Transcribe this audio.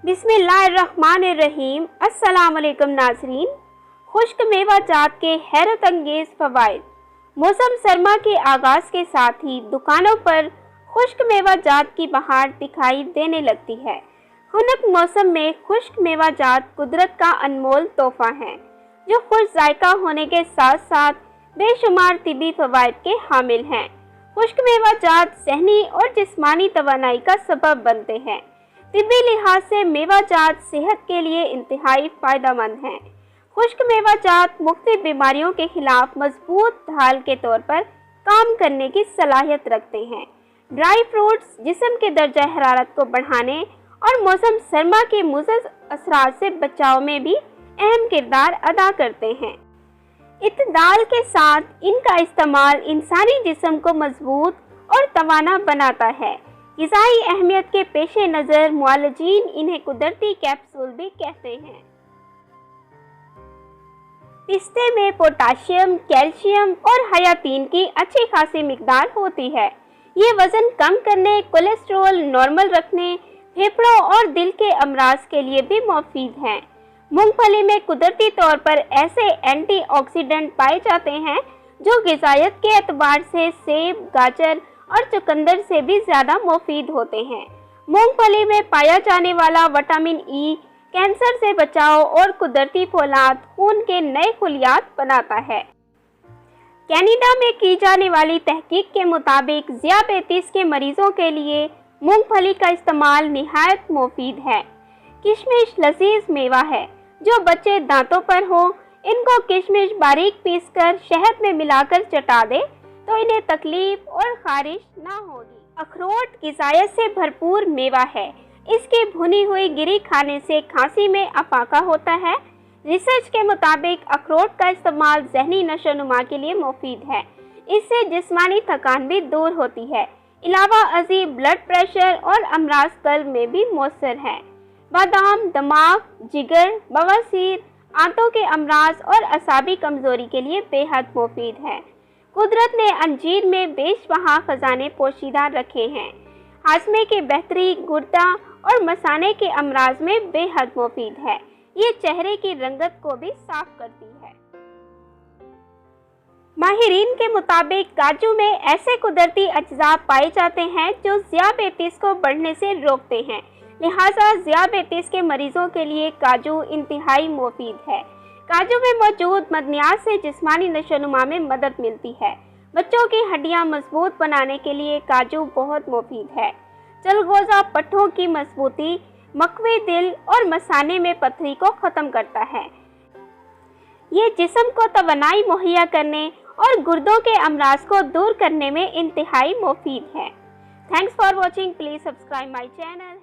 बिस्मिल्लाहिर्रहमानिर्रहीम। अस्सलाम वालेकुम नाज़रीन। खुश्क मेवा जात के हैरत अंगेज़ फ़वाइद। मौसम सरमा के आगाज़ के साथ ही दुकानों पर खुश्क मेवा जात की बहार दिखाई देने लगती है। खुनक मौसम में खुश्क मेवा जात कुदरत का अनमोल तोहफ़ा है, जो खुश जायका होने के साथ साथ बेशुमार तिबी फ़वाइद के हामिल हैं। खुश्क मेवा जात सेहनी और जिस्मानी तवानाई का सबब बनते हैं। तिब्बी लिहाज से मेवा जात सेहत के लिए इंतहाई फ़ायदेमंद हैं। खुश्क मेवा जात मुख्तलिफ बीमारियों के खिलाफ मजबूत ढाल के तौर पर काम करने की सलाहियत रखते हैं। ड्राई फ्रूट्स जिस्म के दर्जा हरारत को बढ़ाने और मौसम सरमा के मुज़र असरात से बचाव में भी अहम किरदार अदा करते हैं। इत्तदाल के साथ इनका इस्तेमाल इंसानी जिस्म को मजबूत और तवाना बनाता है। ग़िज़ाई अहमियत के पेश नज़र मुआलिजीन इन्हें कुदरती कैप्सूल भी कहते हैं। पिस्ते में पोटाशियम, कैल्शियम और हयातीन की अच्छी खासी मिकदार होती है। ये वज़न कम करने, कोलेस्ट्रॉल नॉर्मल रखने, फेफड़ों और दिल के अमराज के लिए भी मुफीद हैं। मूंगफली में कुदरती तौर पर ऐसे एंटीऑक्सीडेंट पाए जाते हैं जो ग़िज़ायत के एतबार से सेब, गाजर और चुकंदर से भी ज़्यादा मुफीद होते हैं। मूंगफली में पाया जाने वाला विटामिन ई कैंसर से बचाव और कुदरती फौलाद खून के नए खुलियात बनाता है। कनाडा में की जाने वाली तहकीक के मुताबिक ज़ियाबेतीस के मरीजों के लिए मूंगफली का इस्तेमाल निहायत मुफीद है। किशमिश लजीज मेवा है। जो बच्चे दांतों पर हो, इनको किशमिश बारीक पीसकर शहद में मिलाकर चटा दे तो इन्हें तकलीफ और खारिश ना होगी। अखरोट ग़िज़ायत से भरपूर मेवा है। इसकी भुनी हुई गिरी खाने से खांसी में अफाका होता है। रिसर्च के मुताबिक अखरोट का इस्तेमाल ज़हनी नशोनुमा के लिए मुफीद है। इससे जिस्मानी थकान भी दूर होती है। अलावा अजीब ब्लड प्रेशर और अमराज कल्ब में भी मौसर है। बादाम दिमाग, जिगर, बवासीर, आंतों के अमराज और असाबी कमज़ोरी के लिए बेहद मुफीद है। कुदरत ने अंजीर में बेशबहा खजाने पोशीदा रखे हैं। हाजमे के बेहतरी, गुर्दा और मसाने के अमराज में बेहद मुफीद है। ये चेहरे की रंगत को भी साफ करती है। माहिरीन के मुताबिक काजू में ऐसे कुदरती अज्जा पाए जाते हैं जो ज़ियाबेतीस को बढ़ने से रोकते हैं। लिहाजा ज़ियाबेतीस के मरीजों के लिए काजू इंतहाई मुफीद है। काजू में मौजूद मदनियात से जिस्मानी नशोनुमा में मदद मिलती है। बच्चों की हड्डियां मजबूत बनाने के लिए काजू बहुत मुफीद है। चलगोज़ा पट्ठों की मजबूती, मकवे दिल और मसाने में पथरी को ख़त्म करता है। ये जिस्म को तवानाई मुहैया करने और गुर्दों के अमराज को दूर करने में इंतहाई मुफीद है। Thanks for watching. Please subscribe my channel.